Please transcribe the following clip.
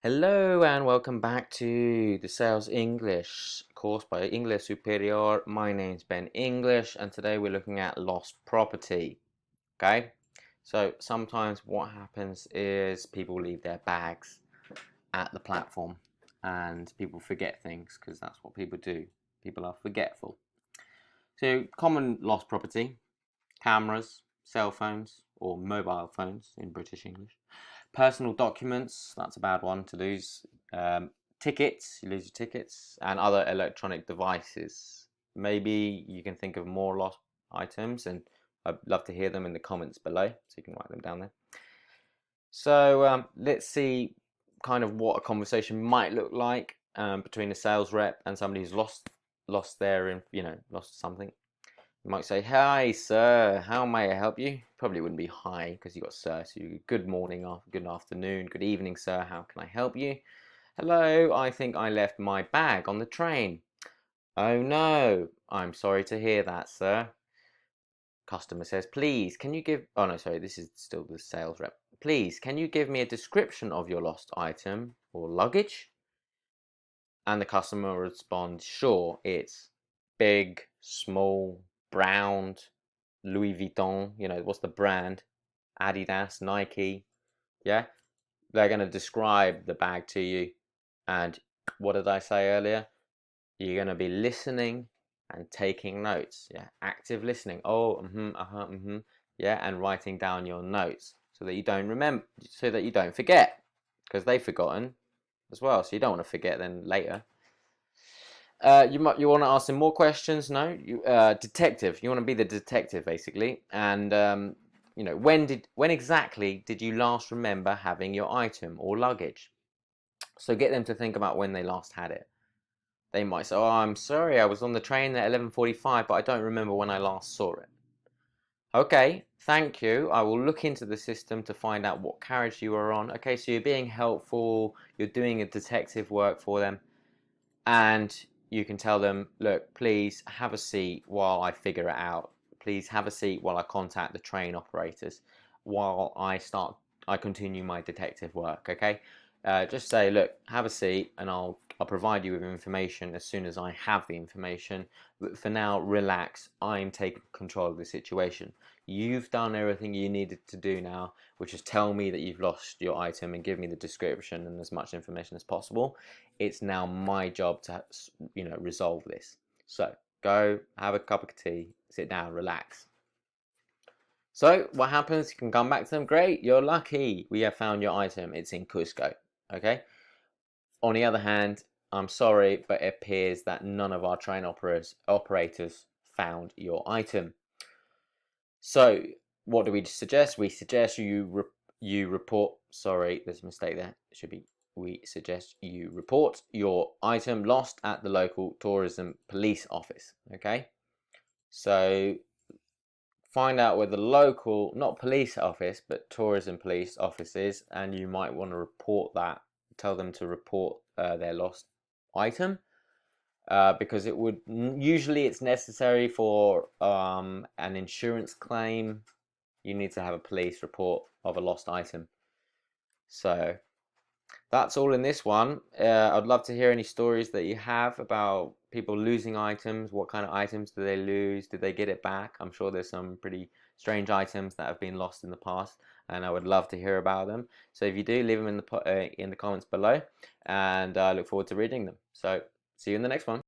Hello and welcome back to the Sales English course by English Superior. My name's Ben English and today we're looking at lost property. Okay, so sometimes what happens is people leave their bags at the platform and people forget things because that's what people do. People are forgetful. So common lost property: cameras, cell phones, or mobile phones in British English. Personal documents, that's a bad one to lose. Tickets, you lose your tickets, and other electronic devices. Maybe you can think of more lost items, and I'd love to hear them in the comments below, so you can write them down there. So let's see kind of what a conversation might look like between a sales rep and somebody who's lost their, lost something. You might say, "Hi, sir. How may I help you?" Probably wouldn't be hi because you got sir. So you good morning, good afternoon, good evening, sir. How can I help you? Hello, I think I left my bag on the train. Oh no, I'm sorry to hear that, sir. Customer says, please, can you give... Oh no, sorry, this is still the sales rep. Please, can you give me a description of your lost item or luggage? And the customer responds, sure, it's big, small, brown, Louis Vuitton, what's the brand? Adidas, Nike, yeah? They're going to describe the bag to you. And what did I say earlier? You're going to be listening and taking notes, yeah? Active listening. Oh, yeah, and writing down your notes so that you don't remember, so that you don't forget, because they've forgotten as well. So you don't want to forget then later. You want to ask them more questions? No, detective. You want to be the detective basically, and when exactly did you last remember having your item or luggage? So get them to think about when they last had it. They might say, "Oh, I'm sorry, I was on the train at 11:45, but I don't remember when I last saw it." Okay, thank you. I will look into the system to find out what carriage you were on. Okay, so you're being helpful. You're doing a detective work for them. And you can tell them, look, please have a seat while I figure it out. Please have a seat while I contact the train operators, while I continue my detective work. Okay, just say, look, have a seat, and I'll provide you with information as soon as I have the information. But for now, relax. I'm taking control of the situation. You've done everything you needed to do now, which is tell me that you've lost your item and give me the description and as much information as possible. It's now my job to resolve this. So go have a cup of tea, sit down, relax. So what happens? You can come back to them. Great, you're lucky. We have found your item. It's in Cusco. Okay. On the other hand, I'm sorry, but it appears that none of our train operators found your item. So what do we suggest? We suggest you report. Sorry, there's a mistake there. It should be, we suggest you report your item lost at the local tourism police office. Okay, so find out where the local, not police office, but tourism police office is, and you might want to report that. Tell them to report their lost item. Because it would usually it's necessary for an insurance claim. You need to have a police report of a lost item. So that's all in this one. I'd love to hear any stories that you have about people losing items. What kind of items do they lose? Did they get it back? I'm sure there's some pretty strange items that have been lost in the past, and I would love to hear about them. So if you do, leave them in the comments below, and I look forward to reading them. So see you in the next one.